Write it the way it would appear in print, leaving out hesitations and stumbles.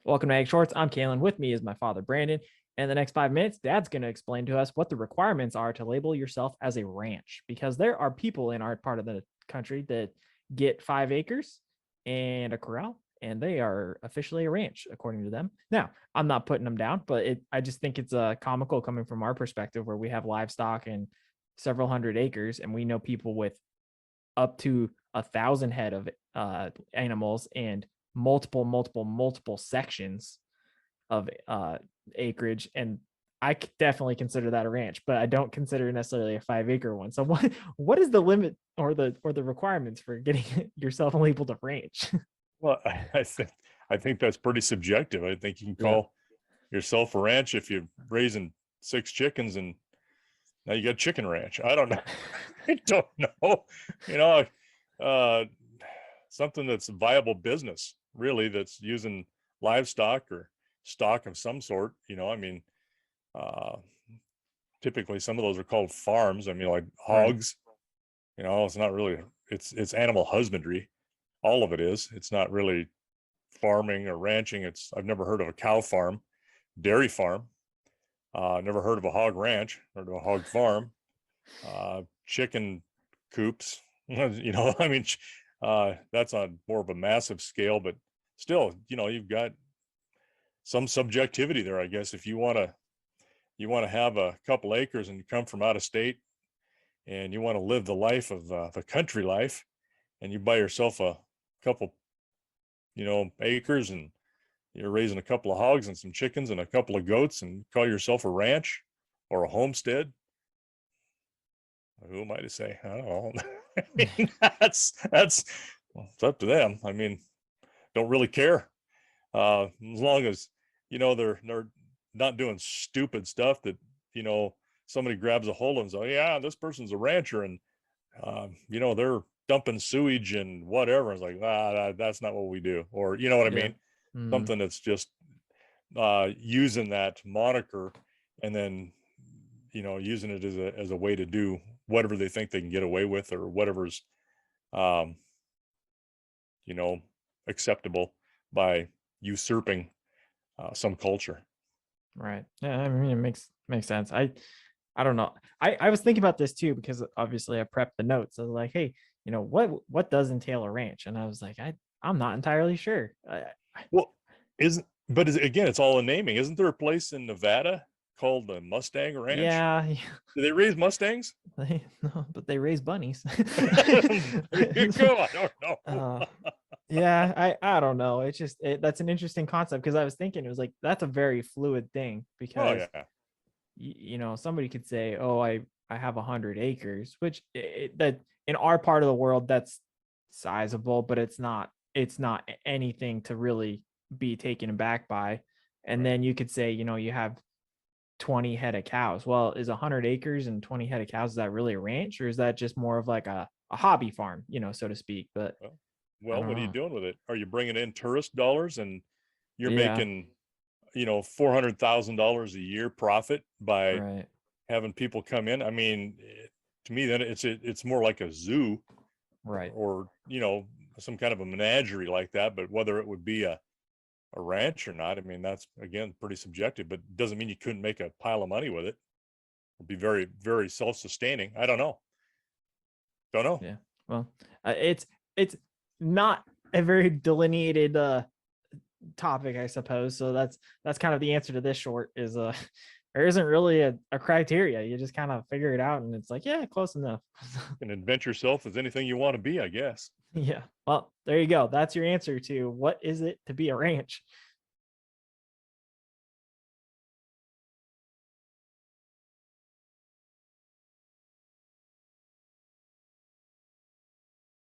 Welcome to Egg Shorts. I'm Calen. With me is my father, Brandon. And the next 5 minutes, Dad's going to explain to us what the requirements are to label yourself as a ranch, because there are people in our part of the country that get 5 acres and a corral, and they are officially a ranch, according to them. Now, I'm not putting them down, but I just think it's comical coming from our perspective, where we have livestock and several hundred acres, and we know people with up to 1,000 head of animals and multiple sections of acreage. And I definitely consider that a ranch, but I don't consider necessarily a 5 acre one. So what is the limit or the requirements for getting yourself labeled a ranch? Well, I think that's pretty subjective. I think you can Yeah. call yourself a ranch if you're raising 6 chickens and now you got chicken ranch. I don't know. I don't know. You know, uh, something that's a viable business, really, that's using livestock or stock of some sort. I mean, uh, typically some of those are called farms. I mean, like Right. hogs. It's not really. It's animal husbandry. All of it is. It's not really farming or ranching. I've never heard of a cow farm, dairy farm. Never heard of a hog ranch or a hog farm. Chicken coops. I mean, that's on more of a massive scale, but still, you've got some subjectivity there, I guess. If you want to have a couple acres and you come from out of state and you want to live the life of the country life, and you buy yourself a couple, acres, and you're raising a couple of hogs and some chickens and a couple of goats and call yourself a ranch or a homestead. Who am I to say? I don't know. I mean, that's well, it's up to them. I mean, don't really care. As long as they're not doing stupid stuff that somebody grabs a hold of and says, "Oh, yeah, this person's a rancher," and they're dumping sewage and whatever. It's like, that's not what we do, or you know what I Yeah. mean? Mm, Something that's just using that moniker and then using it as a way to do whatever they think they can get away with, or whatever's um you know acceptable by usurping some culture. right. Yeah. I mean, it makes sense. I don't know. I was thinking about this too, because obviously I prepped the notes. I was like, hey, what does entail a ranch? And I was like, I'm not entirely sure. Well, isn't but again, it's all in naming. Isn't there a place in Nevada called the Mustang Ranch? Yeah, Do they raise Mustangs? no, but they raise bunnies. There you go. I don't know. uh, yeah, I don't know. It's just that's an interesting concept, because I was thinking it was like that's a very fluid thing, Oh because yeah. somebody could say, oh, I have 100 acres, which that in our part of the world that's sizable, but it's not anything to really be taken aback by. And Right. then you could say, you have 20 head of cows. Well, is 100 acres and 20 head of cows, is that really a ranch, or is that just more of like a hobby farm, so to speak? But Well, I well, don't what are you know. doing with it? Are you bringing in tourist dollars and you're Yeah, making, $400,000 a year profit by right. having people come in? I mean, to me, then it's more like a zoo, Right. or some kind of a menagerie like that. But whether it would be a ranch or not, I mean, that's again pretty subjective. But doesn't mean you couldn't make a pile of money with it. It'd be very, very self-sustaining. I don't know. Don't know. Yeah. Well, it's not a very delineated topic, I suppose. So that's kind of the answer to this short, is there isn't really a criteria. You just kind of figure it out, and it's like, yeah, close enough. You can invent yourself as anything you want to be, I guess. Yeah. Well, there you go. That's your answer to what is it to be a ranch.